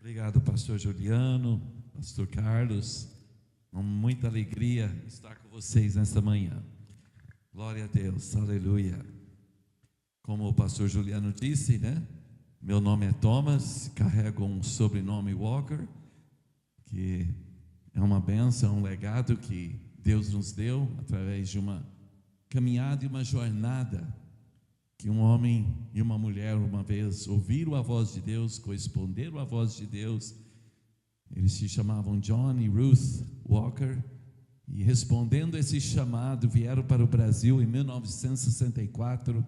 Obrigado, pastor Juliano, pastor Carlos. Com muita alegria estar com vocês nesta manhã. Glória a Deus, aleluia. Como o pastor Juliano disse, né? Meu nome é Thomas, carrego um sobrenome Walker, que é uma bênção, um legado que Deus nos deu através de uma caminhada e uma jornada que um homem e uma mulher uma vez ouviram a voz de Deus, corresponderam à voz de Deus. Eles se chamavam John e Ruth Walker, e respondendo esse chamado, vieram para o Brasil em 1964.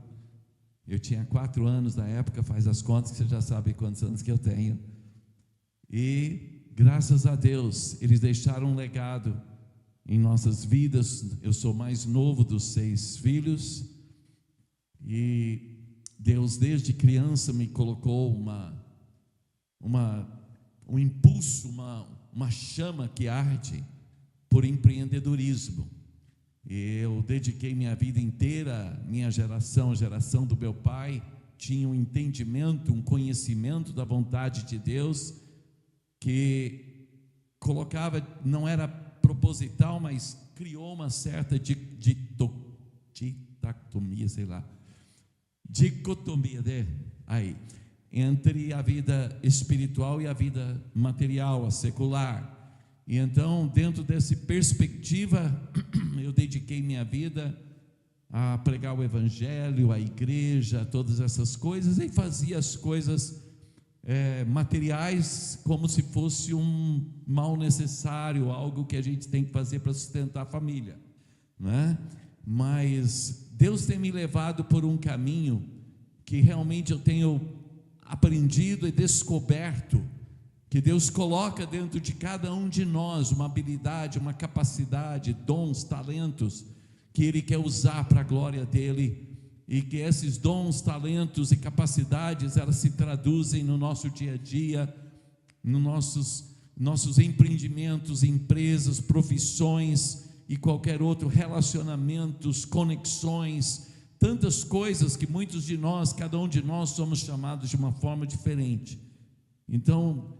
Eu tinha 4 anos na época, faz as contas que você já sabe quantos anos que eu tenho. E graças a Deus, eles deixaram um legado em nossas vidas. Eu sou mais novo dos 6 filhos, e Deus desde criança me colocou um impulso, uma chama que arde por empreendedorismo. E eu dediquei minha vida inteira, minha geração, a geração do meu pai, tinha um entendimento, um conhecimento da vontade de Deus, que colocava, não era proposital, mas criou uma certa dicotomia entre a vida espiritual e a vida material, a secular. E então, dentro dessa perspectiva, eu dediquei minha vida a pregar o evangelho, a igreja, todas essas coisas, e fazia as coisas materiais como se fosse um mal necessário, algo que a gente tem que fazer para sustentar a família, né? Mas Deus tem me levado por um caminho que realmente eu tenho aprendido e descoberto que Deus coloca dentro de cada um de nós uma habilidade, uma capacidade, dons, talentos que Ele quer usar para a glória dEle, e que esses dons, talentos e capacidades, elas se traduzem no nosso dia a dia, nos nossos empreendimentos, empresas, profissões e qualquer outro, relacionamentos, conexões, tantas coisas que muitos de nós, cada um de nós, somos chamados de uma forma diferente. Então,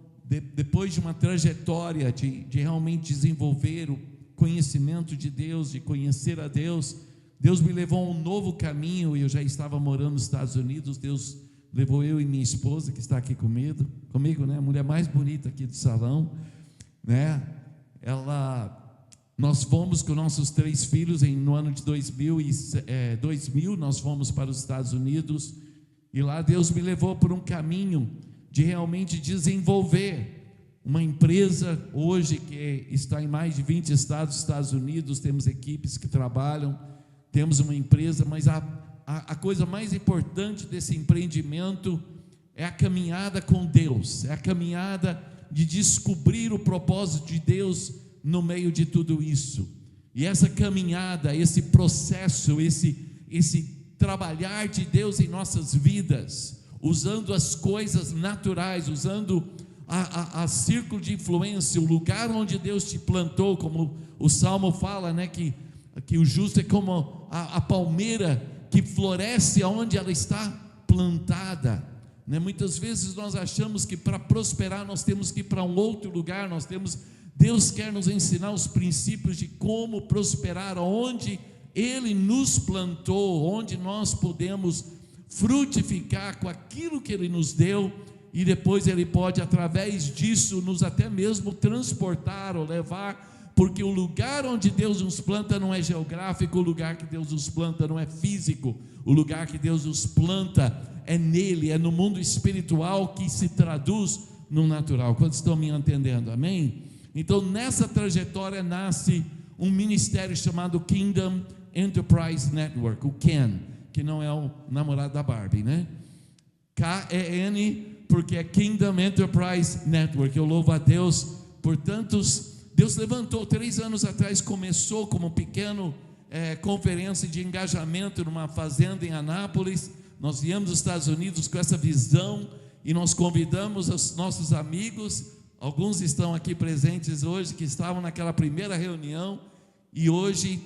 depois de uma trajetória de realmente desenvolver o conhecimento de Deus, de conhecer a Deus, Deus me levou a um novo caminho. E eu já estava morando nos Estados Unidos. Deus levou eu e minha esposa, que está aqui comigo, né? A mulher mais bonita aqui do salão, né? Nós fomos com nossos 3 filhos no ano de 2000, nós fomos para os Estados Unidos, e lá Deus me levou por um caminho de realmente desenvolver uma empresa hoje que está em mais de 20 estados dos Estados Unidos. Temos equipes que trabalham, temos uma empresa, mas a coisa mais importante desse empreendimento é a caminhada com Deus, é a caminhada de descobrir o propósito de Deus no meio de tudo isso. E essa caminhada, esse processo, esse trabalhar de Deus em nossas vidas, usando as coisas naturais, usando a círculo de influência, o lugar onde Deus te plantou, como o Salmo fala, né, que o justo é como a palmeira que floresce onde ela está plantada, né? Muitas vezes nós achamos que para prosperar nós temos que ir para um outro lugar, Deus quer nos ensinar os princípios de como prosperar, onde Ele nos plantou, onde nós podemos frutificar com aquilo que Ele nos deu, e depois Ele pode, através disso, nos até mesmo transportar ou levar, porque o lugar onde Deus nos planta não é geográfico, o lugar que Deus nos planta não é físico, o lugar que Deus nos planta é nele, é no mundo espiritual que se traduz no natural. Quantos estão me entendendo? Amém? Então, nessa trajetória nasce um ministério chamado Kingdom Enterprise Network, o KEN, que não é o namorado da Barbie, né? K-E-N, porque é Kingdom Enterprise Network. Eu louvo a Deus por tantos. Deus levantou 3 anos atrás, começou como pequeno conferência de engajamento numa fazenda em Anápolis. Nós viemos dos Estados Unidos com essa visão, e nós convidamos os nossos amigos. Alguns estão aqui presentes hoje, que estavam naquela primeira reunião, e hoje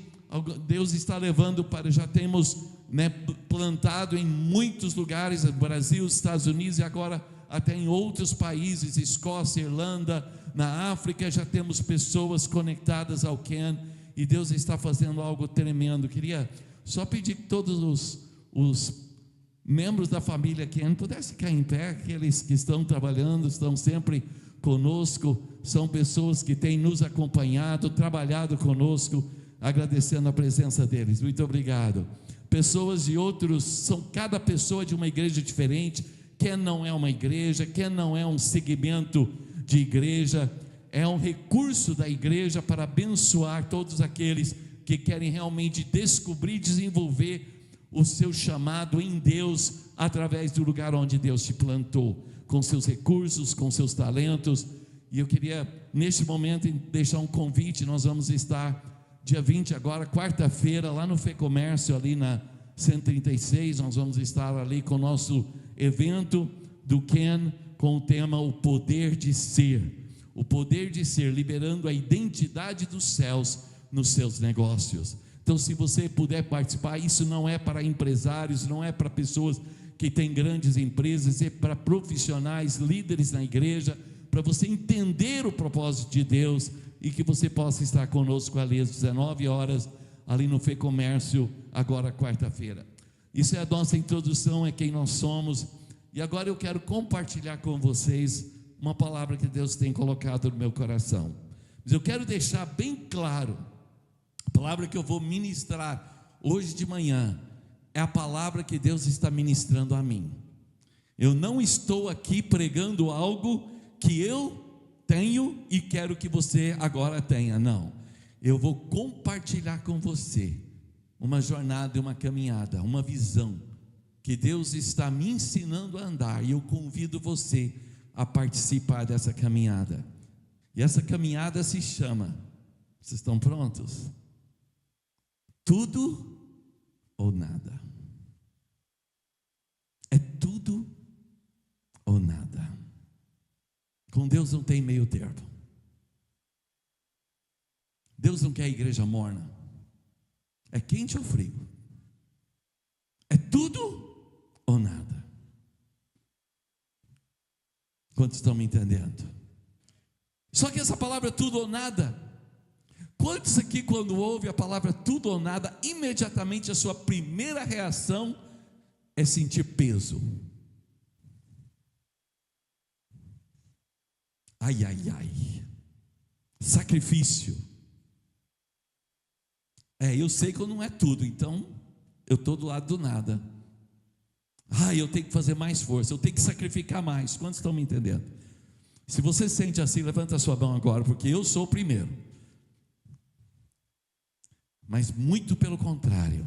Deus está levando para, já temos, né, plantado em muitos lugares, Brasil, Estados Unidos, e agora até em outros países, Escócia, Irlanda, na África, já temos pessoas conectadas ao Ken, e Deus está fazendo algo tremendo. Queria só pedir que todos os membros da família Ken pudessem ficar em pé, aqueles que estão trabalhando, estão sempre conosco, são pessoas que têm nos acompanhado, trabalhado conosco, agradecendo a presença deles. Muito obrigado. Pessoas de outros, são cada pessoa de uma igreja diferente. Ken não é uma igreja, Ken não é um segmento de igreja, é um recurso da igreja para abençoar todos aqueles que querem realmente descobrir, desenvolver o seu chamado em Deus, através do lugar onde Deus te plantou, com seus recursos, com seus talentos. E eu queria neste momento deixar um convite. Nós vamos estar dia 20 agora, quarta-feira, lá no FEComércio, ali na 136, nós vamos estar ali com o nosso evento do Ken, com o tema O Poder de Ser. O poder de ser, liberando a identidade dos céus nos seus negócios. Então, se você puder participar, isso não é para empresários, não é para pessoas que têm grandes empresas, é para profissionais, líderes na igreja, para você entender o propósito de Deus, e que você possa estar conosco ali às 19 horas, ali no FEComércio, agora quarta-feira. Isso é a nossa introdução, é quem nós somos. E agora eu quero compartilhar com vocês uma palavra que Deus tem colocado no meu coração. Mas eu quero deixar bem claro, a palavra que eu vou ministrar hoje de manhã é a palavra que Deus está ministrando a mim. Eu não estou aqui pregando algo que eu tenho e quero que você agora tenha, não. Eu vou compartilhar com você uma jornada, uma caminhada, uma visão que Deus está me ensinando a andar, e eu convido você a participar dessa caminhada. E essa caminhada se chama, vocês estão prontos? Tudo ou nada. É tudo ou nada. Com Deus não tem meio termo. Deus não quer a igreja morna. É quente ou frio. É tudo ou nada. Quantos estão me entendendo? Só que essa palavra tudo ou nada, quantos aqui, quando ouve a palavra tudo ou nada, imediatamente a sua primeira reação é sentir peso? Ai, ai, ai. Sacrifício. Eu sei que eu não é tudo, então eu estou do lado do nada. Eu tenho que fazer mais força, eu tenho que sacrificar mais. Quantos estão me entendendo? Se você sente assim, levanta a sua mão agora, porque eu sou o primeiro. Mas muito pelo contrário,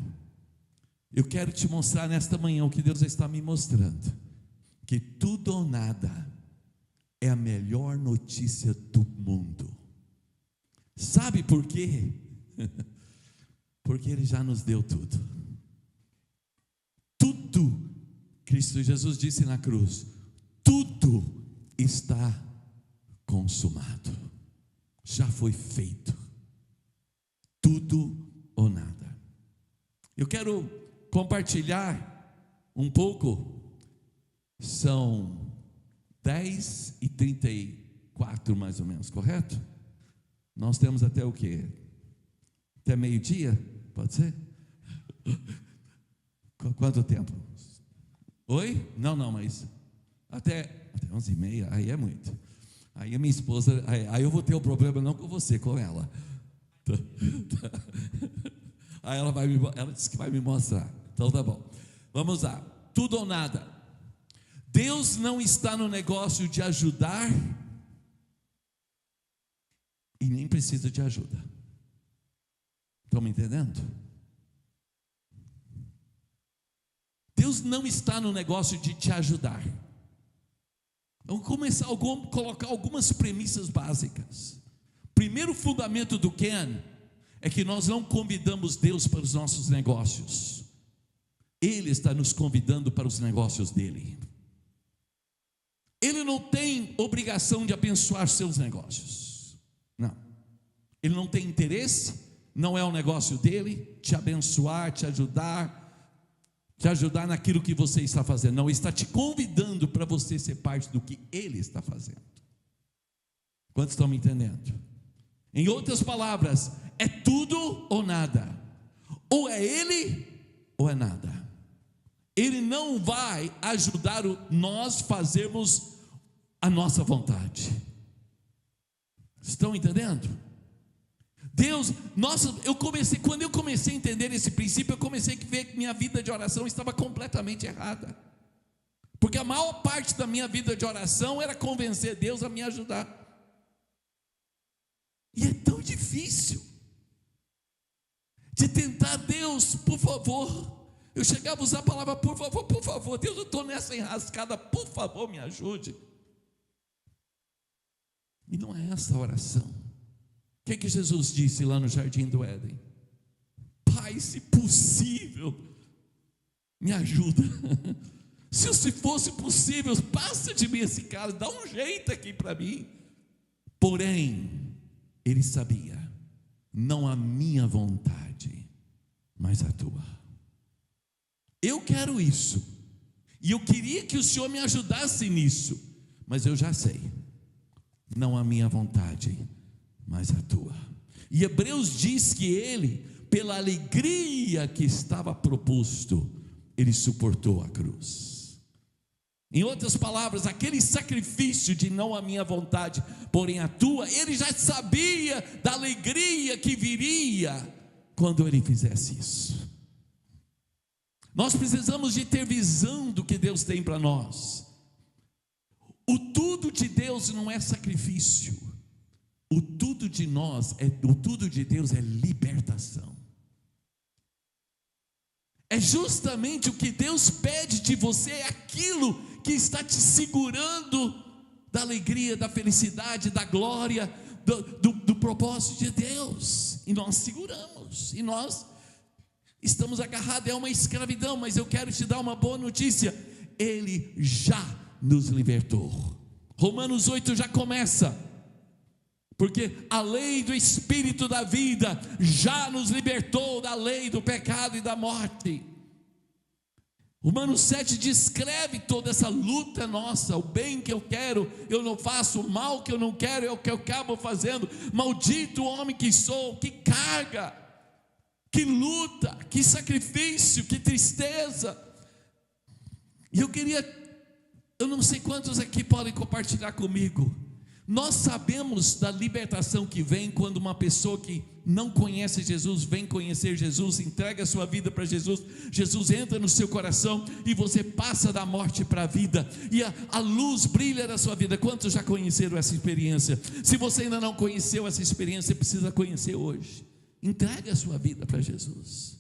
eu quero te mostrar nesta manhã o que Deus está me mostrando, que tudo ou nada é a melhor notícia do mundo. Sabe por quê? Porque Ele já nos deu tudo. Tudo, Cristo Jesus disse na cruz, tudo está consumado, já foi feito. Tudo ou nada. Eu quero compartilhar um pouco. São 10h34 mais ou menos, correto? Nós temos até o quê? Até meio-dia? Pode ser? Quanto tempo? Oi? Não, mas até 11h30, aí é muito. Aí a minha esposa, aí eu vou ter um problema não com você, com ela. Aí ela disse que vai me mostrar. Então tá bom. Vamos lá. Tudo ou nada. Deus não está no negócio de ajudar e nem precisa de ajuda. Estão me entendendo? Deus não está no negócio de te ajudar. Vamos começar a colocar algumas premissas básicas. Primeiro fundamento do Ken é que nós não convidamos Deus para os nossos negócios. Ele está nos convidando para os negócios dele. Ele não tem obrigação de abençoar seus negócios. Não. Ele não tem interesse, não é o negócio dele te abençoar, te ajudar. te ajudar naquilo que você está fazendo, não, Ele está te convidando para você ser parte do que Ele está fazendo. Quantos estão me entendendo? Em outras palavras, é tudo ou nada, ou é Ele ou é nada. Ele não vai ajudar nós fazermos a nossa vontade. Estão entendendo? Deus, quando eu comecei a entender esse princípio, eu comecei a ver que minha vida de oração estava completamente errada, porque a maior parte da minha vida de oração era convencer Deus a me ajudar, e é tão difícil de tentar, Deus, por favor. Eu chegava a usar a palavra por favor, Deus, eu estou nessa enrascada, por favor, me ajude. E não é essa a oração. O que Jesus disse lá no Jardim do Éden? Pai, se possível, me ajuda. Se fosse possível, passa de mim esse cálice, dá um jeito aqui para mim. Porém, ele sabia, não a minha vontade, mas a tua. Eu quero isso, e eu queria que o Senhor me ajudasse nisso, mas eu já sei, não a minha vontade, mas a tua. E Hebreus diz que ele, pela alegria que estava proposto, ele suportou a cruz. Em outras palavras, aquele sacrifício de não a minha vontade, porém a tua, ele já sabia da alegria que viria quando ele fizesse isso. Nós precisamos de ter visão do que Deus tem para nós. O tudo de Deus não é sacrifício. O tudo de Deus é libertação. É justamente o que Deus pede de você, é aquilo que está te segurando da alegria, da felicidade, da glória, do propósito de Deus. E nós seguramos, e nós estamos agarrados, é uma escravidão. Mas eu quero te dar uma boa notícia: Ele já nos libertou. Romanos 8 já começa, porque a lei do Espírito da vida já nos libertou da lei do pecado e da morte. Romanos 7 descreve toda essa luta nossa. O bem que eu quero eu não faço, o mal que eu não quero é o que eu acabo fazendo. Maldito o homem que sou, que carga, que luta, que sacrifício, que tristeza. E eu não sei quantos aqui podem compartilhar comigo. Nós sabemos da libertação que vem quando uma pessoa que não conhece Jesus vem conhecer Jesus, entrega a sua vida para Jesus. Jesus entra no seu coração e você passa da morte para a vida, e a luz brilha na sua vida. Quantos já conheceram essa experiência? Se você ainda não conheceu essa experiência, você precisa conhecer hoje. Entregue a sua vida para Jesus,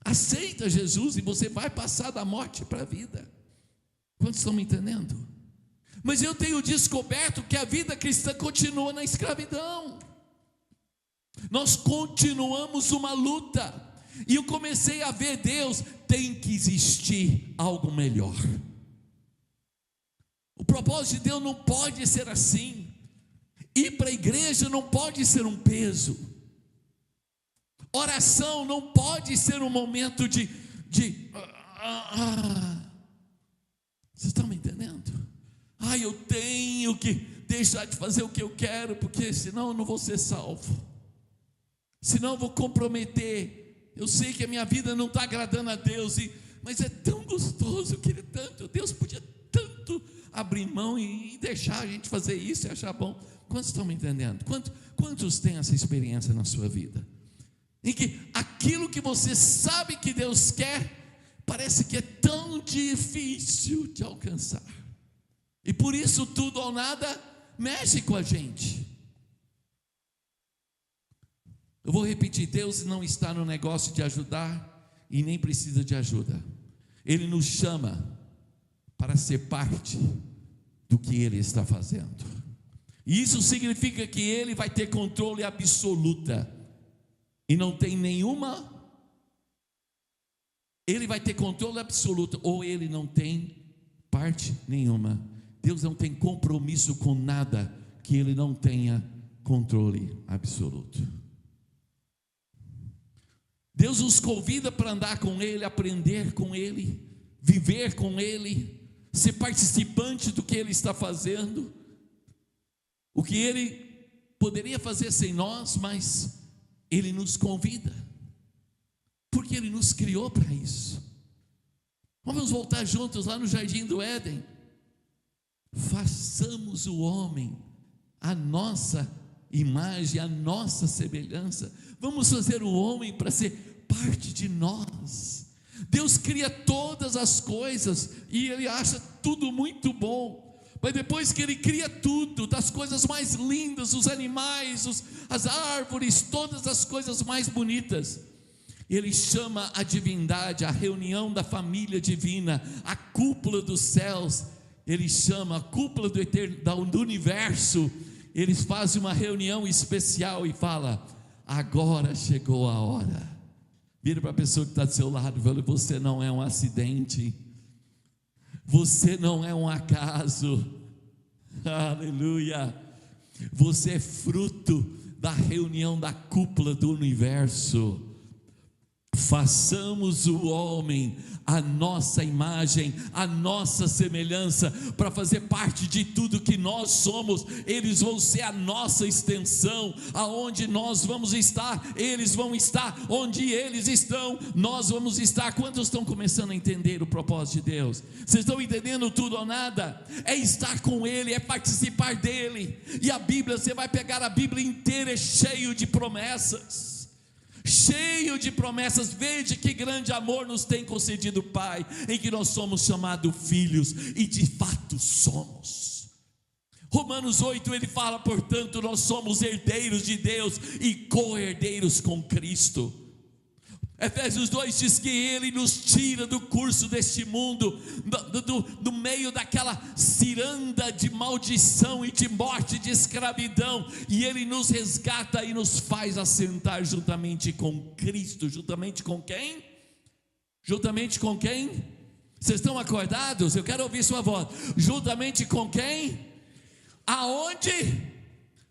aceita Jesus e você vai passar da morte para a vida. Quantos estão me entendendo? Mas eu tenho descoberto que a vida cristã continua na escravidão. Nós continuamos uma luta. E eu comecei a ver, Deus, tem que existir algo melhor. O propósito de Deus não pode ser assim. Ir para a igreja não pode ser um peso. Oração não pode ser um momento de vocês estão me entendendo? Eu tenho que deixar de fazer o que eu quero, porque senão eu não vou ser salvo, senão eu vou comprometer. Eu sei que a minha vida não está agradando a Deus, mas é tão gostoso, eu queria tanto, Deus podia tanto abrir mão e deixar a gente fazer isso e achar bom. Quantos estão me entendendo? Quantos têm essa experiência na sua vida, em que aquilo que você sabe que Deus quer, parece que é tão difícil de alcançar, e por isso tudo ou nada mexe com a gente. Eu vou repetir: Deus não está no negócio de ajudar e nem precisa de ajuda. Ele nos chama para ser parte do que Ele está fazendo, e isso significa que Ele vai ter controle absoluta, e não tem nenhuma. Ele vai ter controle absoluto, ou Ele não tem parte nenhuma. Deus não tem compromisso com nada que Ele não tenha controle absoluto. Deus nos convida para andar com Ele, aprender com Ele, viver com Ele, ser participante do que Ele está fazendo, o que Ele poderia fazer sem nós, mas Ele nos convida, porque Ele nos criou para isso. Vamos voltar juntos lá no Jardim do Éden. Façamos o homem a nossa imagem, a nossa semelhança. Vamos fazer o homem para ser parte de nós. Deus cria todas as coisas e Ele acha tudo muito bom, mas depois que Ele cria tudo, das coisas mais lindas, os animais, as árvores, todas as coisas mais bonitas, Ele chama a divindade, a reunião da família divina, a cúpula dos céus, Ele chama a cúpula do universo. Eles fazem uma reunião especial e fala: agora chegou a hora. Vira para a pessoa que está do seu lado e fala: você não é um acidente, você não é um acaso, aleluia, você é fruto da reunião da cúpula do universo. Façamos o homem a nossa imagem, a nossa semelhança, para fazer parte de tudo que nós somos. Eles vão ser a nossa extensão. Aonde nós vamos estar, eles vão estar. Onde eles estão, nós vamos estar. Quantos estão começando a entender o propósito de Deus? Vocês estão entendendo tudo ou nada? É estar com Ele, é participar dEle. E a Bíblia, você vai pegar a Bíblia inteira, é cheio de promessas. Cheio de promessas. Veja que grande amor nos tem concedido o Pai, em que nós somos chamados filhos, e de fato somos. Romanos 8, ele fala: portanto nós somos herdeiros de Deus e co-herdeiros com Cristo. Efésios 2 diz que Ele nos tira do curso deste mundo, do meio daquela ciranda de maldição e de morte, de escravidão, e Ele nos resgata e nos faz assentar juntamente com Cristo. Juntamente com quem? Juntamente com quem? Vocês estão acordados? Eu quero ouvir sua voz. Juntamente com quem? Aonde?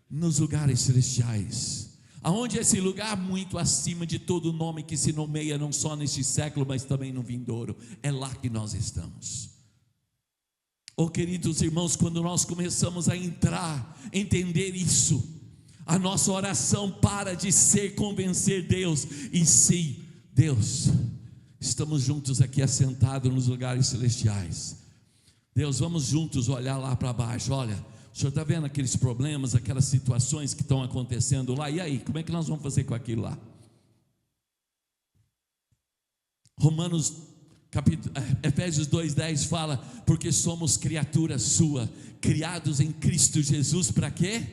Nos lugares celestiais. Aonde esse lugar muito acima de todo nome que se nomeia, não só neste século, mas também no vindouro. É lá que nós estamos. Oh, queridos irmãos, quando nós começamos a entender isso, a nossa oração para de ser convencer Deus, e sim, Deus, estamos juntos aqui assentados nos lugares celestiais. Deus, vamos juntos olhar lá para baixo. Olha, o Senhor está vendo aqueles problemas, aquelas situações que estão acontecendo lá, e aí, como é que nós vamos fazer com aquilo lá? Efésios 2:10 fala: porque somos criatura sua, criados em Cristo Jesus. Para quê?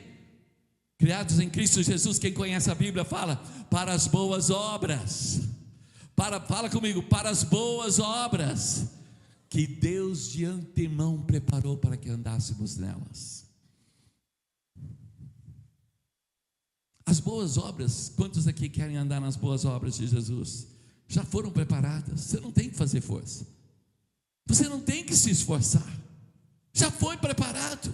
Criados em Cristo Jesus. Quem conhece a Bíblia fala: para as boas obras. Fala comigo: para as boas obras que Deus de antemão preparou para que andássemos nelas. As boas obras, quantos aqui querem andar nas boas obras de Jesus? Já foram preparadas. Você não tem que fazer força, você não tem que se esforçar, já foi preparado.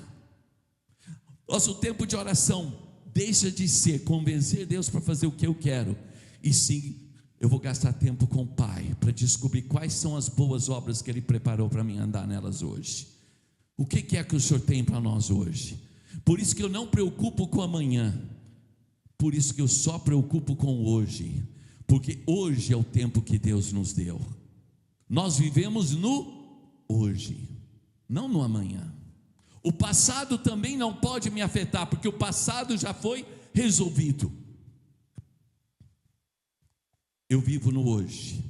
Nosso tempo de oração deixa de ser convencer Deus para fazer o que eu quero, e sim, eu vou gastar tempo com o Pai para descobrir quais são as boas obras que Ele preparou para mim andar nelas hoje. O que é que o Senhor tem para nós hoje? Por isso que eu não preocupo com amanhã, por isso que eu só preocupo com hoje, porque hoje é o tempo que Deus nos deu. Nós vivemos no hoje, não no amanhã. O passado também não pode me afetar, porque o passado já foi resolvido. Eu vivo no hoje,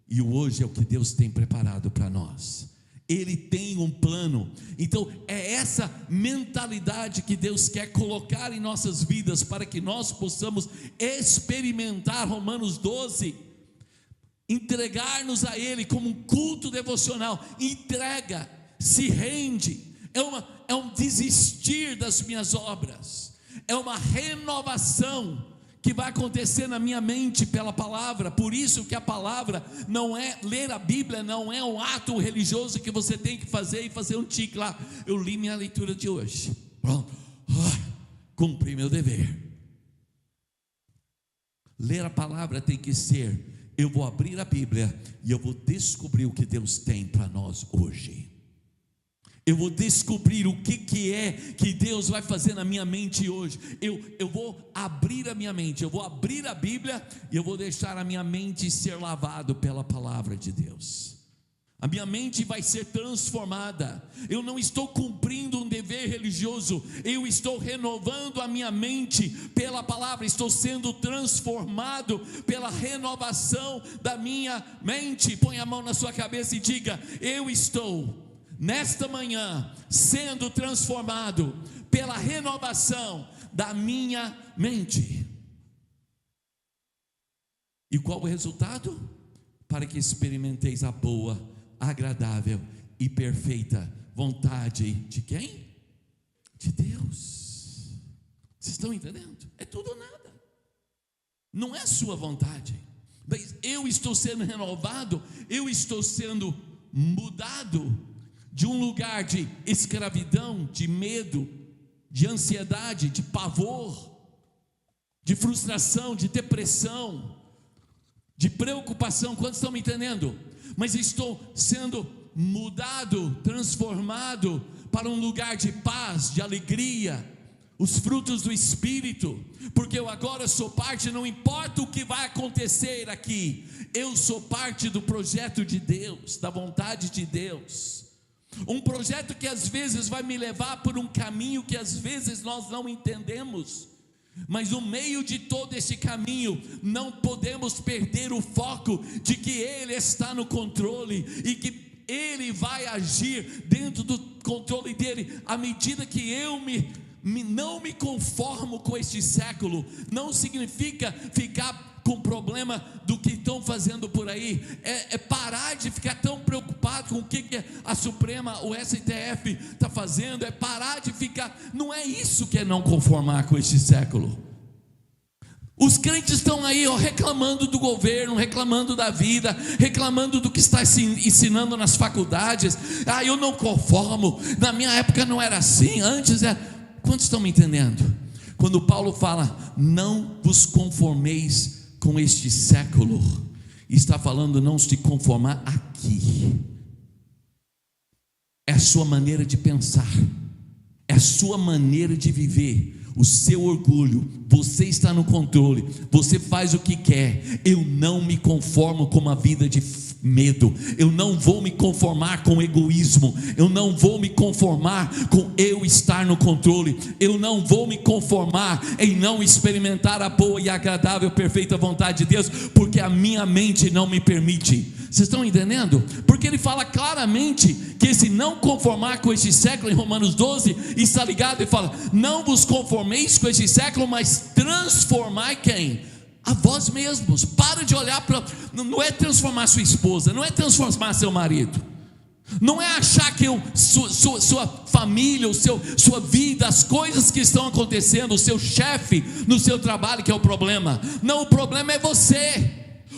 e o hoje é o que Deus tem preparado para nós. Ele tem um plano. Então é essa mentalidade que Deus quer colocar em nossas vidas, para que nós possamos experimentar Romanos 12, entregar-nos a Ele como um culto devocional. Entrega, se rende, é um desistir das minhas obras, é uma renovação que vai acontecer na minha mente pela palavra. Por isso que a palavra não é, ler a Bíblia não é um ato religioso que você tem que fazer e fazer um tique lá. Eu li minha leitura de hoje, pronto, cumpri meu dever. Ler a palavra tem que ser eu vou abrir a Bíblia e eu vou descobrir o que Deus tem para nós hoje. Eu vou descobrir o que é que Deus vai fazer na minha mente hoje. Eu vou abrir a minha mente, eu vou abrir a Bíblia e eu vou deixar a minha mente ser lavado pela palavra de Deus. A minha mente vai ser transformada. Eu não estou cumprindo um dever religioso, eu estou renovando a minha mente pela palavra, estou sendo transformado pela renovação da minha mente. Põe a mão na sua cabeça e diga: eu estou nesta manhã sendo transformado pela renovação da minha mente. E qual o resultado? Para que experimenteis a boa, agradável e perfeita vontade de quem? De Deus. Vocês estão entendendo? É tudo ou nada. Não é sua vontade, mas eu estou sendo renovado, eu estou sendo mudado de um lugar de escravidão, de medo, de ansiedade, de pavor, de frustração, de depressão, de preocupação. Quantos estão me entendendo? Mas estou sendo mudado, transformado para um lugar de paz, de alegria, os frutos do Espírito, porque eu agora sou parte, não importa o que vai acontecer aqui, eu sou parte do projeto de Deus, da vontade de Deus. Um projeto que às vezes vai me levar por um caminho que às vezes nós não entendemos, mas no meio de todo esse caminho não podemos perder o foco de que Ele está no controle e que Ele vai agir dentro do controle dele. À medida que eu não me conformo com este século, não significa ficar com problema do que estão fazendo por aí, é parar de ficar tão preocupado com o que a Suprema, o STF está fazendo, é parar de ficar, não é isso que é não conformar com este século. Os crentes estão aí reclamando do governo, reclamando da vida, reclamando do que está se ensinando nas faculdades. Eu não conformo, na minha época não era assim, antes era. Quantos estão me entendendo? Quando Paulo fala, não vos conformeis com este século, está falando não se conformar aqui. É a sua maneira de pensar, é a sua maneira de viver, o seu orgulho. Você está no controle, você faz o que quer. Eu não me conformo com uma vida de medo, eu não vou me conformar com egoísmo, eu não vou me conformar com eu estar no controle, eu não vou me conformar em não experimentar a boa e agradável, perfeita vontade de Deus, porque a minha mente não me permite. Vocês estão entendendo? Porque ele fala claramente que esse não conformar com este século, em Romanos 12, está ligado e fala, não vos conformeis com este século, mas transformai quem? A vós mesmos. Para de olhar para, não é transformar sua esposa, não é transformar seu marido, não é achar que sua família, sua vida, as coisas que estão acontecendo, o seu chefe no seu trabalho que é o problema. Não, o problema é você,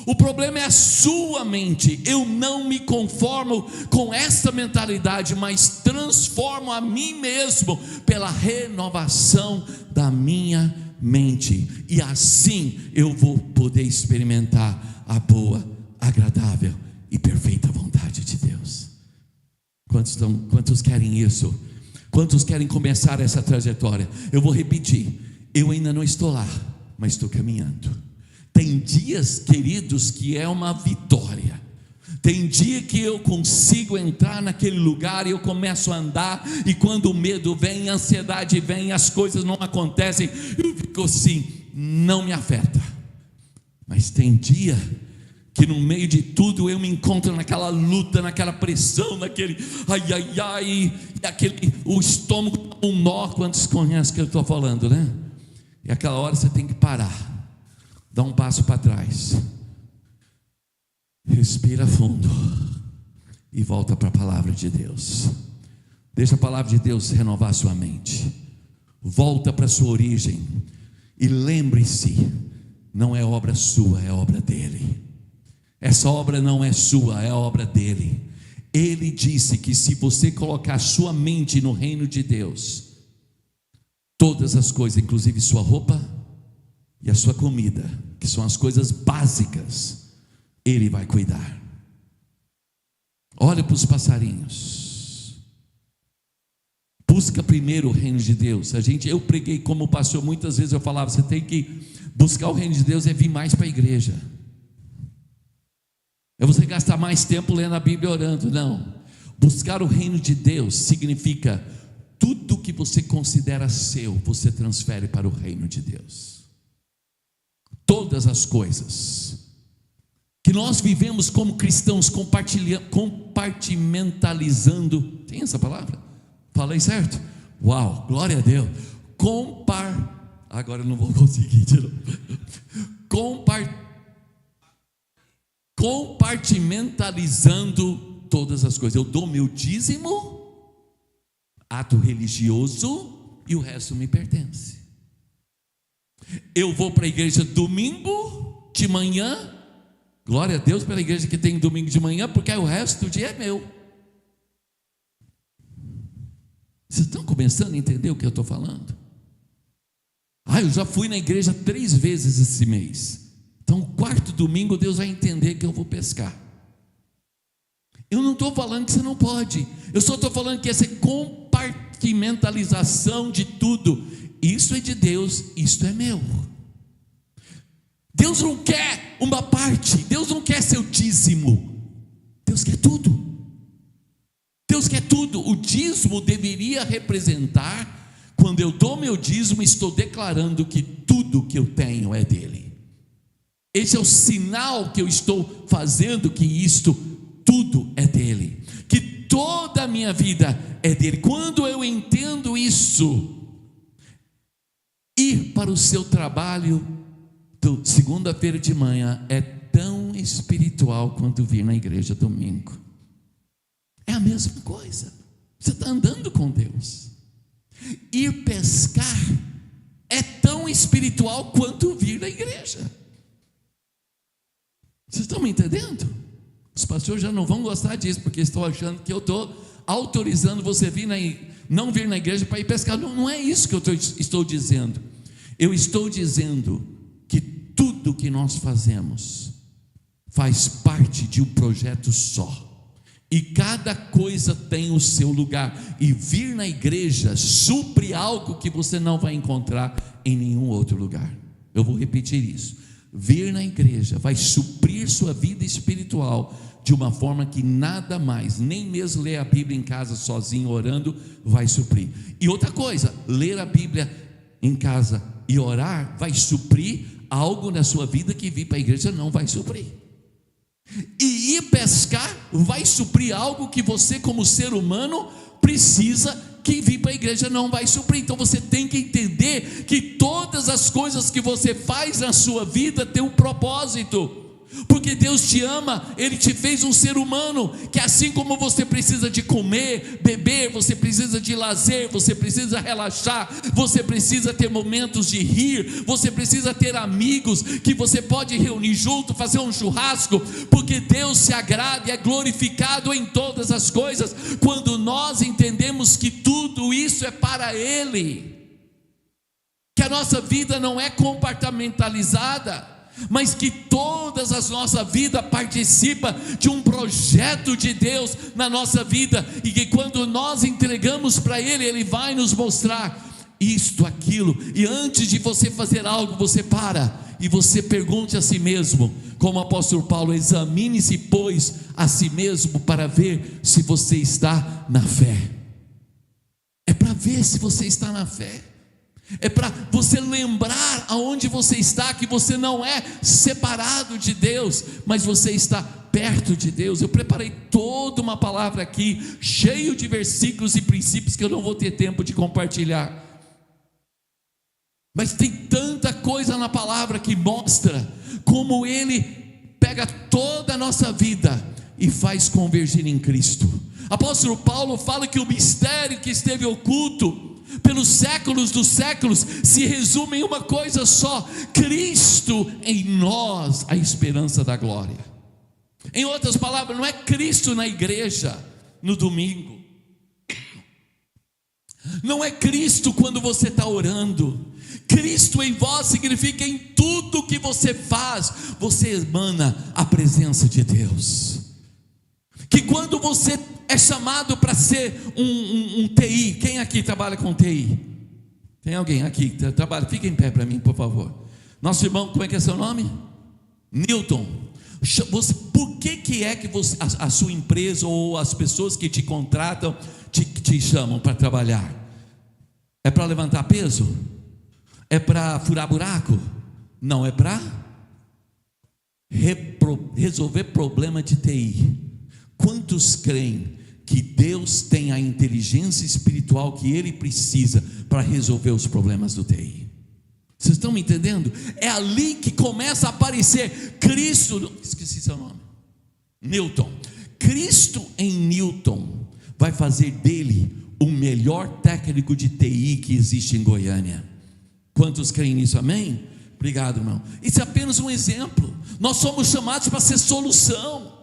o problema é a sua mente. Eu não me conformo com essa mentalidade, mas transformo a mim mesmo pela renovação da minha mente, e assim eu vou poder experimentar a boa, agradável e perfeita vontade de Deus. Quantos querem isso? Quantos querem começar essa trajetória? Eu vou repetir, eu ainda não estou lá, mas estou caminhando. Tem dias, queridos, que é uma vitória. Tem dia que eu consigo entrar naquele lugar e eu começo a andar, e quando o medo vem, a ansiedade vem, as coisas não acontecem, eu fico assim, não me afeta. Mas tem dia que no meio de tudo eu me encontro naquela luta, naquela pressão, naquele o estômago um nó. Quantos conhecem o que eu estou falando, né? E aquela hora você tem que parar, dar um passo para trás, respira fundo e volta para a palavra de Deus. Deixa a palavra de Deus renovar a sua mente. Volta para a sua origem e lembre-se, não é obra sua, é obra dele. Essa obra não é sua, é obra dele. Ele disse que se você colocar a sua mente no reino de Deus, todas as coisas, inclusive sua roupa e a sua comida, que são as coisas básicas, Ele vai cuidar. Olha para os passarinhos. Busca primeiro o reino de Deus. Eu preguei como pastor, muitas vezes eu falava, você tem que buscar o reino de Deus, é vir mais para a igreja. É você gastar mais tempo lendo a Bíblia e orando. Não. Buscar o reino de Deus significa tudo que você considera seu, você transfere para o reino de Deus. Todas as coisas que nós vivemos como cristãos, compartimentalizando. Tem essa palavra? Falei certo? Uau, glória a Deus. Agora eu não vou conseguir de novo. Compartimentalizando todas as coisas. Eu dou meu dízimo, ato religioso, e o resto me pertence. Eu vou para a igreja domingo de manhã. Glória a Deus pela igreja que tem domingo de manhã, porque aí o resto do dia é meu. Vocês estão começando a entender o que eu estou falando? Eu já fui na igreja 3 vezes esse mês. Então, quarto domingo, Deus vai entender que eu vou pescar. Eu não estou falando que você não pode. Eu só estou falando que essa compartimentalização de tudo, isso é de Deus, isso é meu. Deus não quer uma parte, Deus não quer seu dízimo, Deus quer tudo. Deus quer tudo. O dízimo deveria representar, quando eu dou meu dízimo, estou declarando que tudo que eu tenho é dele. Esse é o sinal que eu estou fazendo, que isto tudo é dele, que toda a minha vida é dele. Quando eu entendo isso, ir para o seu trabalho segunda-feira de manhã é tão espiritual quanto vir na igreja domingo. É a mesma coisa. Você está andando com Deus. Ir pescar é tão espiritual quanto vir na igreja. Vocês estão me entendendo? Os pastores já não vão gostar disso, porque estão achando que eu estou autorizando você não vir na igreja para ir pescar. Não é isso que eu estou dizendo. Eu estou dizendo que tudo que nós fazemos faz parte de um projeto só. E cada coisa tem o seu lugar. E vir na igreja supre algo que você não vai encontrar em nenhum outro lugar. Eu vou repetir isso. Vir na igreja vai suprir sua vida espiritual de uma forma que nada mais, nem mesmo ler a Bíblia em casa sozinho orando, vai suprir. E outra coisa, ler a Bíblia em casa e orar vai suprir algo na sua vida que vir para a igreja não vai suprir. E ir pescar vai suprir algo que você, como ser humano, precisa, que vir para a igreja não vai suprir. Então você tem que entender que todas as coisas que você faz na sua vida tem um propósito. Porque Deus te ama, Ele te fez um ser humano, que assim como você precisa de comer, beber, você precisa de lazer, você precisa relaxar, você precisa ter momentos de rir, você precisa ter amigos que você pode reunir junto, fazer um churrasco, porque Deus se agrada e é glorificado em todas as coisas, quando nós entendemos que tudo isso é para Ele, que a nossa vida não é compartimentalizada, mas que todas as nossa vida participa de um projeto de Deus na nossa vida, e que quando nós entregamos para Ele, Ele vai nos mostrar isto, aquilo, e antes de você fazer algo, você para e você pergunte a si mesmo, como o apóstolo Paulo: examine-se, pois, a si mesmo, para ver se você está na fé. É para ver se você está na fé. É para você lembrar aonde você está, que você não é separado de Deus, mas você está perto de Deus. Eu preparei toda uma palavra aqui, cheio de versículos e princípios que eu não vou ter tempo de compartilhar. Mas tem tanta coisa na palavra que mostra como Ele pega toda a nossa vida e faz convergir em Cristo. Apóstolo Paulo fala que o mistério que esteve oculto pelos séculos dos séculos se resume em uma coisa só: Cristo em nós, a esperança da glória. Em outras palavras, não é Cristo na igreja no domingo, não é Cristo quando você está orando. Cristo em vós significa em tudo que você faz, você emana a presença de Deus. Que quando você é chamado para ser um TI, quem aqui trabalha com TI? Tem alguém aqui que trabalha? Fica em pé para mim, por favor. Nosso irmão, como é que é seu nome? Newton. Por que é que a sua empresa ou as pessoas que te contratam te chamam para trabalhar? É para levantar peso? É para furar buraco? Não, é para resolver problema de TI. Quantos creem que Deus tem a inteligência espiritual que Ele precisa para resolver os problemas do TI? Vocês estão me entendendo? É ali que começa a aparecer Cristo. Esqueci seu nome. Newton. Cristo em Newton vai fazer dele o melhor técnico de TI que existe em Goiânia. Quantos creem nisso? Amém? Obrigado, irmão. Isso é apenas um exemplo. Nós somos chamados para ser solução.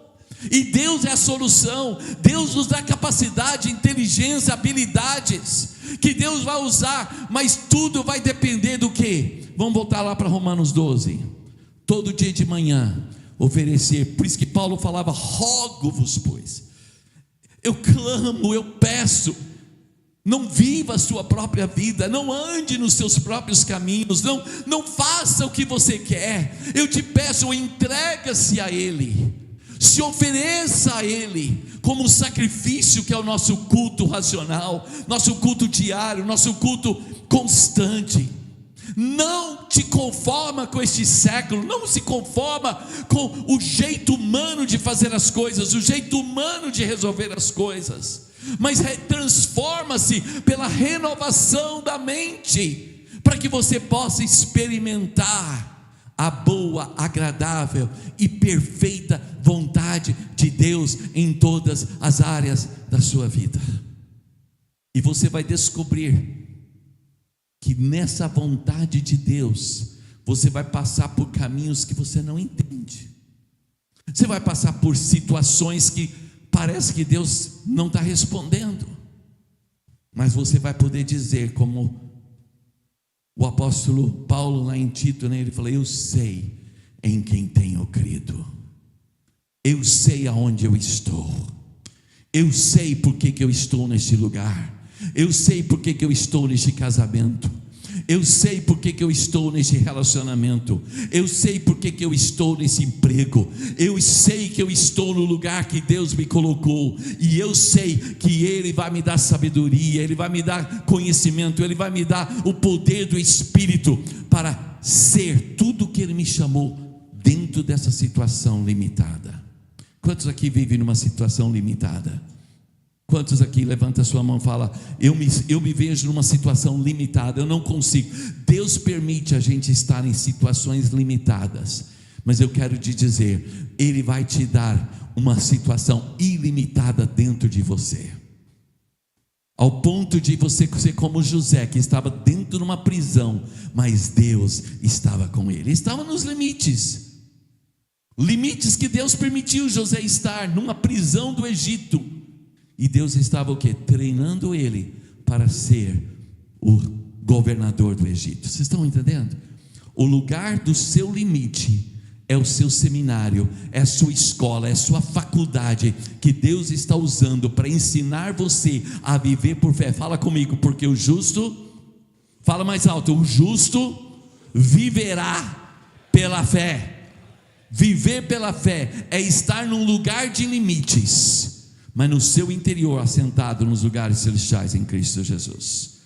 E Deus é a solução. Deus nos dá capacidade, inteligência, habilidades que Deus vai usar, mas tudo vai depender do quê? Vamos voltar lá para Romanos 12. Todo dia de manhã oferecer. Por isso que Paulo falava: rogo-vos, pois. Eu clamo, eu peço. Não viva a sua própria vida, não ande nos seus próprios caminhos, não faça o que você quer. Eu te peço, entrega-se a Ele, se ofereça a Ele como um sacrifício, que é o nosso culto racional, nosso culto diário, nosso culto constante. Não te conforma com este século, não se conforma com o jeito humano de fazer as coisas, o jeito humano de resolver as coisas, mas transforma-se pela renovação da mente, para que você possa experimentar a boa, agradável e perfeita vontade de Deus em todas as áreas da sua vida. E você vai descobrir que nessa vontade de Deus, você vai passar por caminhos que você não entende. Você vai passar por situações que parece que Deus não está respondendo, mas você vai poder dizer, como o apóstolo Paulo lá em Tito, né? Ele falou: eu sei em quem tenho crido, eu sei aonde eu estou, eu sei por que eu estou neste lugar, eu sei por que eu estou neste casamento, eu sei por que eu estou neste relacionamento, eu sei por que eu estou nesse emprego, eu sei que eu estou no lugar que Deus me colocou, e eu sei que Ele vai me dar sabedoria, Ele vai me dar conhecimento, Ele vai me dar o poder do Espírito para ser tudo o que Ele me chamou dentro dessa situação limitada. Quantos aqui vivem numa situação limitada? Quantos aqui, levanta a sua mão e fala: eu me vejo numa situação limitada, eu não consigo. Deus permite a gente estar em situações limitadas, mas eu quero te dizer, Ele vai te dar uma situação ilimitada dentro de você, ao ponto de você ser como José, que estava dentro de uma prisão, mas Deus estava com ele, estava nos limites que Deus permitiu José estar, numa prisão do Egito. E Deus estava o quê? Treinando ele para ser o governador do Egito. Vocês estão entendendo? O lugar do seu limite é o seu seminário, é a sua escola, é a sua faculdade, que Deus está usando para ensinar você a viver por fé. Fala comigo, porque o justo, fala mais alto, o justo viverá pela fé. Viver pela fé é estar num lugar de limites, mas no seu interior, assentado nos lugares celestiais em Cristo Jesus.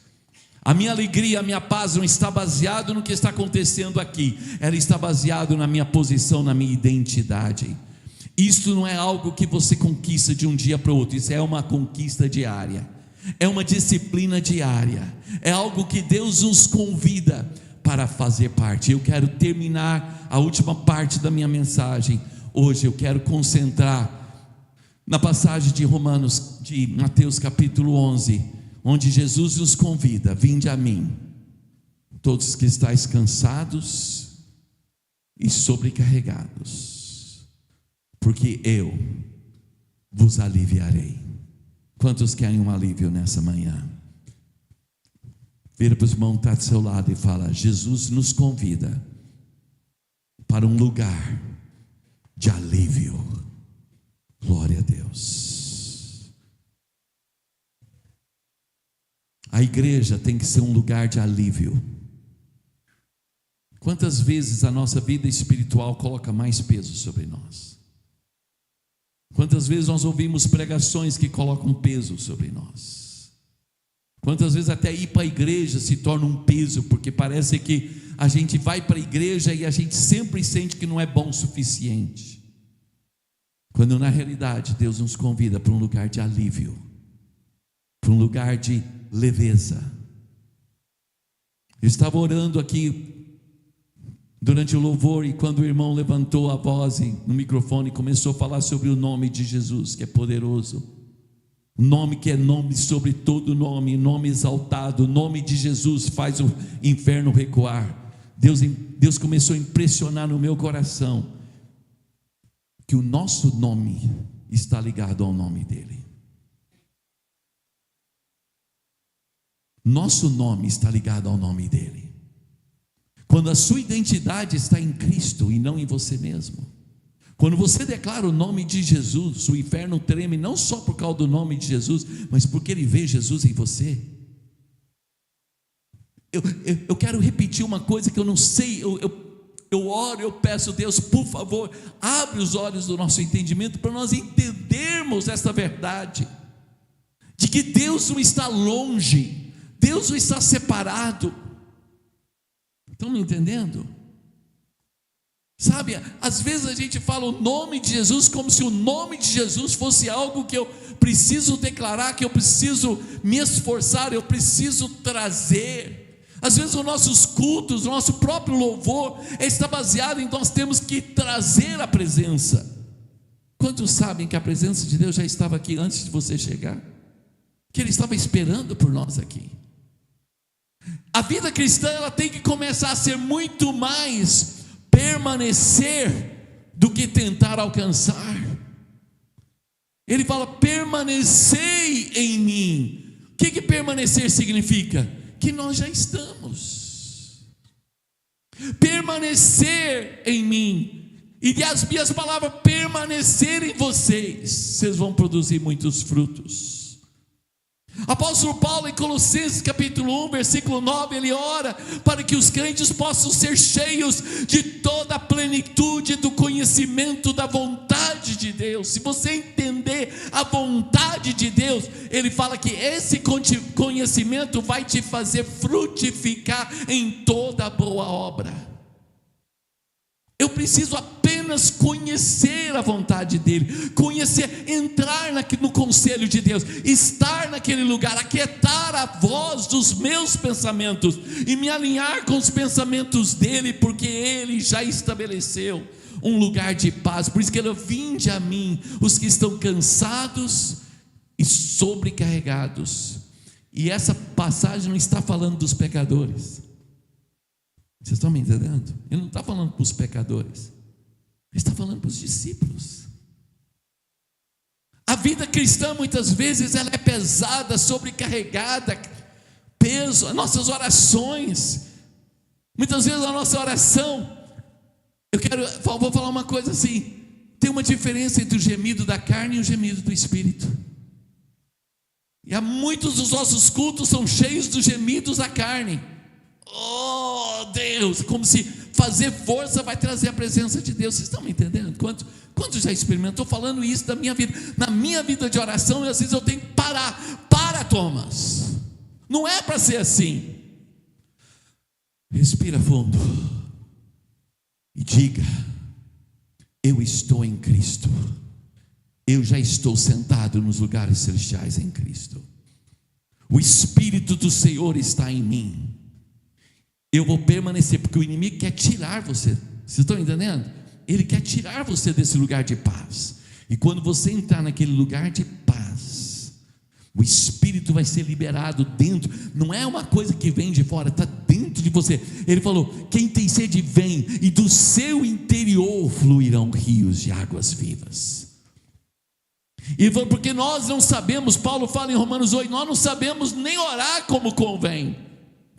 A minha alegria, a minha paz não está baseado no que está acontecendo aqui, ela está baseado na minha posição, na minha identidade. Isso não é algo que você conquista de um dia para o outro, isso é uma conquista diária, é uma disciplina diária, é algo que Deus nos convida para fazer parte. Eu quero terminar a última parte da minha mensagem hoje, eu quero concentrar na passagem de Mateus capítulo 11, onde Jesus nos convida: vinde a mim, todos que estáis cansados e sobrecarregados, porque eu vos aliviarei. Quantos querem um alívio nessa manhã? Vira para os irmãos que estão do seu lado e fala: Jesus nos convida para um lugar de alívio. Glória a Deus. A igreja tem que ser um lugar de alívio. Quantas vezes a nossa vida espiritual coloca mais peso sobre nós? Quantas vezes nós ouvimos pregações que colocam peso sobre nós? Quantas vezes até ir para a igreja se torna um peso, porque parece que a gente vai para a igreja e a gente sempre sente que não é bom o suficiente, quando na realidade Deus nos convida para um lugar de alívio, para um lugar de leveza. Eu estava orando aqui durante o louvor, e quando o irmão levantou a voz no microfone e começou a falar sobre o nome de Jesus, que é poderoso, o nome que é nome sobre todo nome, nome exaltado, o nome de Jesus faz o inferno recuar. Deus começou a impressionar no meu coração que o nosso nome está ligado ao nome dele. Nosso nome está ligado ao nome dele. Quando a sua identidade está em Cristo e não em você mesmo, quando você declara o nome de Jesus, o inferno treme, não só por causa do nome de Jesus, mas porque ele vê Jesus em você. Eu quero repetir uma coisa que eu não sei, eu oro, eu peço, Deus, por favor, abre os olhos do nosso entendimento para nós entendermos esta verdade, de que Deus não está longe, Deus não está separado. Estão me entendendo? Sabe, às vezes a gente fala o nome de Jesus como se o nome de Jesus fosse algo que eu preciso declarar, que eu preciso me esforçar, eu preciso trazer. Às vezes os nossos cultos, o nosso próprio louvor está baseado em nós temos que trazer a presença. Quantos sabem que a presença de Deus já estava aqui antes de você chegar? Que Ele estava esperando por nós aqui. A vida cristã, ela tem que começar a ser muito mais permanecer do que tentar alcançar. Ele fala: permanecei em mim. O que permanecer significa? Que nós já estamos. Permanecer em mim, e as minhas palavras permanecer em vocês vão produzir muitos frutos. Apóstolo Paulo, em Colossenses capítulo 1, versículo 9, ele ora para que os crentes possam ser cheios de toda a plenitude do conhecimento da vontade de Deus. Se você entender a vontade de Deus, ele fala que esse conhecimento vai te fazer frutificar em toda boa obra. Eu preciso apenas conhecer a vontade dele, conhecer, entrar no conselho de Deus, estar naquele lugar, aquietar a voz dos meus pensamentos e me alinhar com os pensamentos dele, porque ele já estabeleceu um lugar de paz. Por isso que ele: vinde a mim os que estão cansados e sobrecarregados. E essa passagem não está falando dos pecadores. Vocês estão me entendendo? Ele não está falando para os pecadores, ele está falando para os discípulos. A vida cristã muitas vezes ela é pesada, sobrecarregada, peso, as nossas orações, muitas vezes a nossa oração, vou falar uma coisa assim, tem uma diferença entre o gemido da carne e o gemido do Espírito. E há muitos dos nossos cultos são cheios dos gemidos da carne. Oh Deus, como se fazer força vai trazer a presença de Deus. Vocês estão me entendendo? Quantos já experimentou? Estou falando isso da minha vida. Na minha vida de oração, às vezes eu tenho que parar. Para, Thomas, não é para ser assim. Respira fundo e diga: eu estou em Cristo, eu já estou sentado nos lugares celestiais em Cristo, o Espírito do Senhor está em mim. Eu vou permanecer, porque o inimigo quer tirar você. Vocês estão entendendo? Ele quer tirar você desse lugar de paz. E quando você entrar naquele lugar de paz, o Espírito vai ser liberado dentro. Não é uma coisa que vem de fora, está dentro de você. Ele falou: quem tem sede vem, e do seu interior fluirão rios de águas vivas. E ele falou: porque nós não sabemos, Paulo fala em Romanos 8, nós não sabemos nem orar como convém.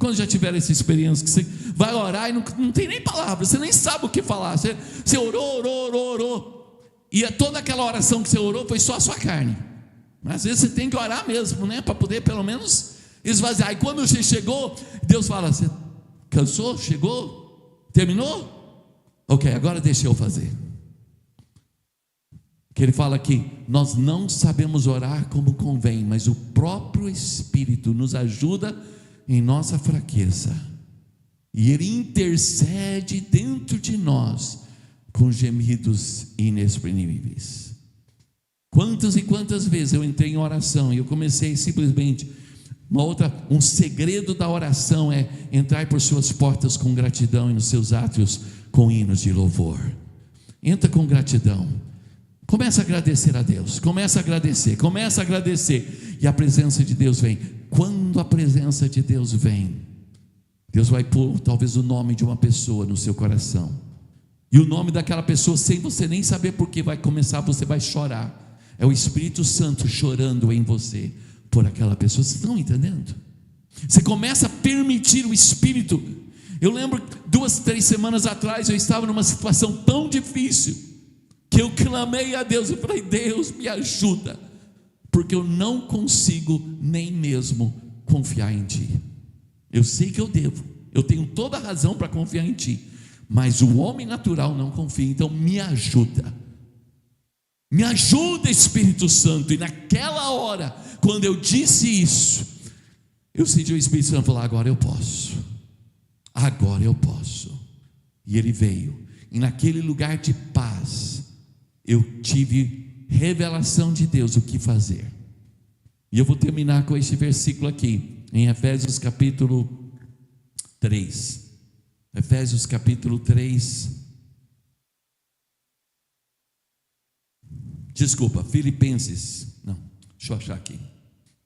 Quando já tiveram essa experiência, que você vai orar e não tem nem palavra, você nem sabe o que falar, você orou, e toda aquela oração que você orou foi só a sua carne. Mas às vezes você tem que orar mesmo, né? Para poder pelo menos esvaziar. E quando você chegou, Deus fala: você cansou? Chegou? Terminou? Ok, agora deixa eu fazer. Que ele fala que nós não sabemos orar como convém, mas o próprio Espírito nos ajuda em nossa fraqueza, e ele intercede dentro de nós com gemidos inexprimíveis. Quantas e quantas vezes eu entrei em oração e eu comecei simplesmente, um segredo da oração é entrar por suas portas com gratidão e nos seus átrios com hinos de louvor. Entra com gratidão, começa a agradecer a Deus, começa a agradecer, e a presença de Deus vem. Quando a presença de Deus vem, Deus vai pôr talvez o nome de uma pessoa no seu coração, e o nome daquela pessoa, sem você nem saber porque, você vai chorar. É o Espírito Santo chorando em você por aquela pessoa. Vocês estão entendendo? Você começa a permitir o Espírito. Eu lembro 2, 3 semanas atrás, eu estava numa situação tão difícil, que eu clamei a Deus, eu falei: Deus, me ajuda, porque eu não consigo nem mesmo confiar em Ti. Eu sei que eu tenho toda a razão para confiar em Ti, mas o homem natural não confia. Então me ajuda, Espírito Santo. E naquela hora, quando eu disse isso, eu senti o Espírito Santo falar: agora eu posso. E ele veio, e naquele lugar de paz eu tive revelação de Deus o que fazer. E eu vou terminar com este versículo aqui, em Efésios capítulo 3. Efésios capítulo 3. Desculpa, Filipenses. Não, deixa eu achar aqui.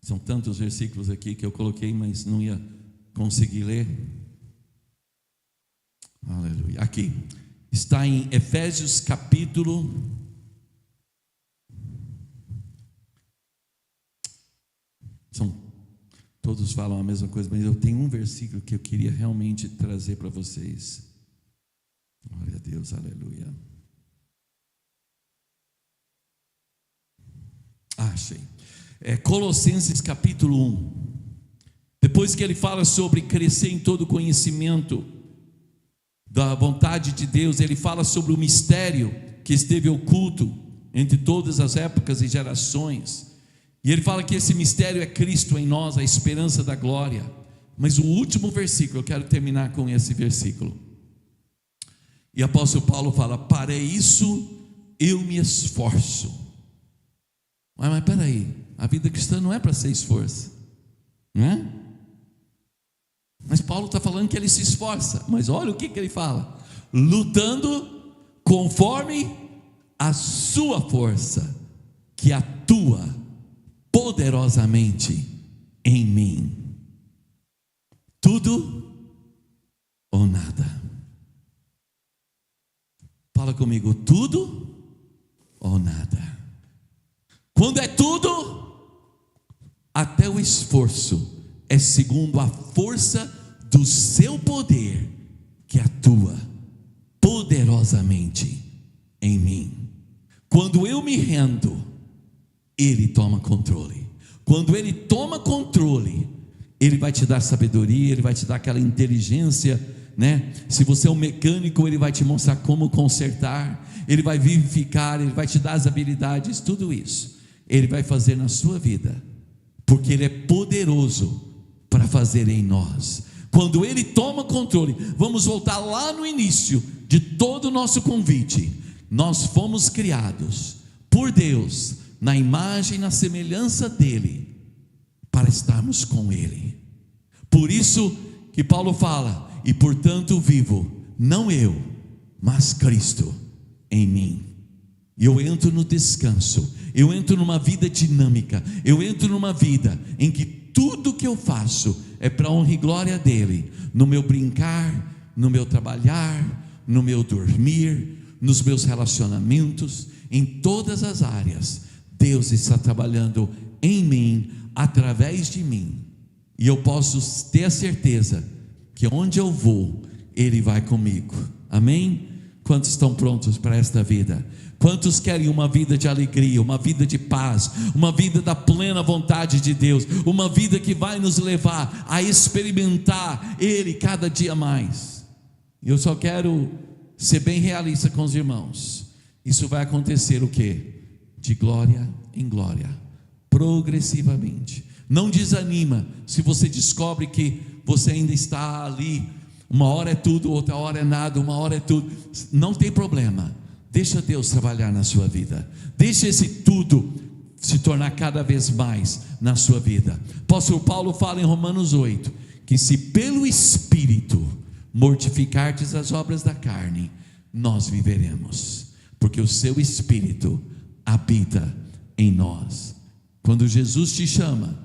São tantos versículos aqui que eu coloquei, mas não ia conseguir ler. Aleluia. Aqui está em Efésios capítulo. Todos falam a mesma coisa, mas eu tenho um versículo que eu queria realmente trazer para vocês. Glória a Deus, aleluia. Achei. Colossenses capítulo 1. Depois que ele fala sobre crescer em todo conhecimento da vontade de Deus, ele fala sobre o mistério que esteve oculto entre todas as épocas e gerações. E ele fala que esse mistério é Cristo em nós, a esperança da glória. Mas o último versículo, eu quero terminar com esse versículo. E o apóstolo Paulo fala: para isso eu me esforço. Mas peraí, a vida cristã não é para ser esforço, não é? Mas Paulo está falando que ele se esforça. Mas olha o que ele fala: lutando conforme a sua força, que atua poderosamente em mim. Tudo ou nada. Fala comigo: tudo ou nada. Quando é tudo, até o esforço é segundo a força do seu poder, que atua poderosamente em mim. Quando eu me rendo, Ele toma controle. Quando Ele toma controle, Ele vai te dar sabedoria, Ele vai te dar aquela inteligência, né? Se você é um mecânico, Ele vai te mostrar como consertar, Ele vai vivificar, Ele vai te dar as habilidades, tudo isso Ele vai fazer na sua vida, porque Ele é poderoso para fazer em nós. Quando Ele toma controle, vamos voltar lá no início de todo o nosso convite. Nós fomos criados por Deus na imagem e na semelhança dEle, para estarmos com Ele. Por isso que Paulo fala: e portanto vivo, não eu, mas Cristo em mim. E eu entro no descanso, eu entro numa vida dinâmica, eu entro numa vida em que tudo que eu faço é para a honra e glória dEle. No meu brincar, no meu trabalhar, no meu dormir, nos meus relacionamentos, em todas as áreas, Deus está trabalhando em mim, através de mim, E eu posso ter a certeza que onde eu vou, Ele vai comigo. Amém? Quantos estão prontos para esta vida? Quantos querem uma vida de alegria, uma vida de paz, uma vida da plena vontade de Deus, uma vida que vai nos levar a experimentar Ele cada dia mais? Eu só quero ser bem realista com os irmãos. Isso vai acontecer o quê? De glória em glória, progressivamente. Não desanima se você descobre que você ainda está ali. Uma hora é tudo, outra hora é nada, uma hora é tudo. Não tem problema. Deixa Deus trabalhar na sua vida. Deixa esse tudo se tornar cada vez mais na sua vida. Apóstolo Paulo fala em Romanos 8 que se pelo Espírito mortificardes as obras da carne, nós viveremos, porque o seu Espírito habita em nós. Quando Jesus te chama,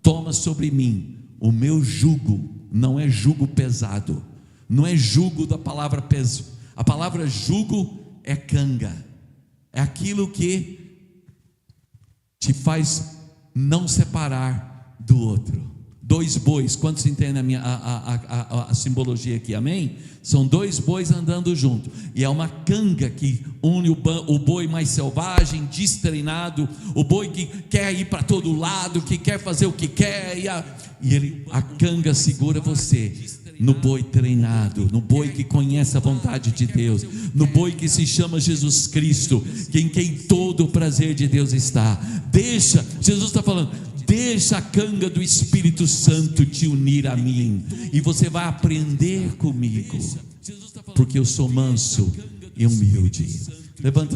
toma sobre mim o meu jugo. Não é jugo pesado, não é jugo da palavra peso. A palavra jugo é canga, é aquilo que te faz não separar do outro. Dois bois, quantos entendem a simbologia aqui, amém? São dois bois andando junto, e é uma canga que une o boi mais selvagem, destreinado, o boi que quer ir para todo lado, que quer fazer o que quer, e a canga segura você no boi treinado, no boi que conhece a vontade de Deus, no boi que se chama Jesus Cristo, em quem todo o prazer de Deus está. Jesus está falando, deixa a canga do Espírito Santo te unir a mim, e você vai aprender comigo, porque eu sou manso e humilde.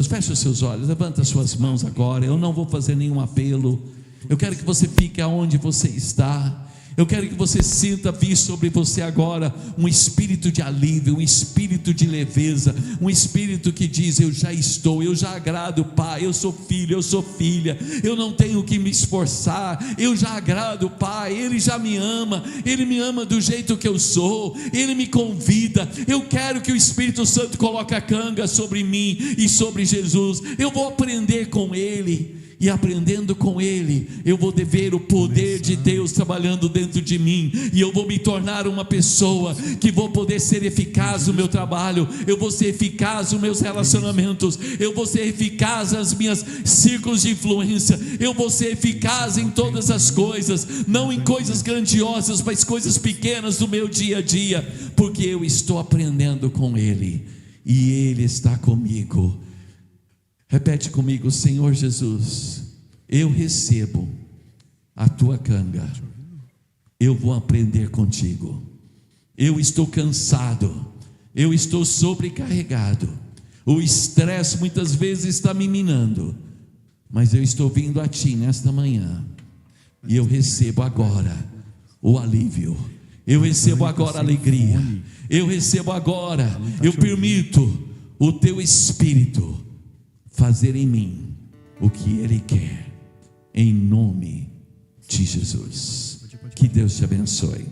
Fecha os seus olhos, levanta as suas mãos agora. Eu não vou fazer nenhum apelo, eu quero que você fique aonde você está. Eu quero que você sinta vir sobre você agora um espírito de alívio, um espírito de leveza, um espírito que diz: eu já agrado o Pai, eu sou filho, eu sou filha, eu não tenho que me esforçar, eu já agrado o Pai, Ele já me ama, Ele me ama do jeito que eu sou, Ele me convida. Eu quero que o Espírito Santo coloque a canga sobre mim e sobre Jesus. Eu vou aprender com Ele, e aprendendo com Ele, eu vou ver o poder de Deus trabalhando dentro de mim, e eu vou me tornar uma pessoa que vou poder ser eficaz no meu trabalho, eu vou ser eficaz nos meus relacionamentos, eu vou ser eficaz nas minhas círculos de influência, eu vou ser eficaz em todas as coisas, não em coisas grandiosas, mas coisas pequenas do meu dia a dia, porque eu estou aprendendo com Ele, e Ele está comigo. Repete comigo: Senhor Jesus, eu recebo a tua canga, eu vou aprender contigo. Eu estou cansado, eu estou sobrecarregado, o estresse muitas vezes está me minando, mas eu estou vindo a ti nesta manhã, e eu recebo agora o alívio, eu recebo agora a alegria, eu recebo agora, eu permito o teu Espírito fazer em mim o que Ele quer, em nome de Jesus. Que Deus te abençoe.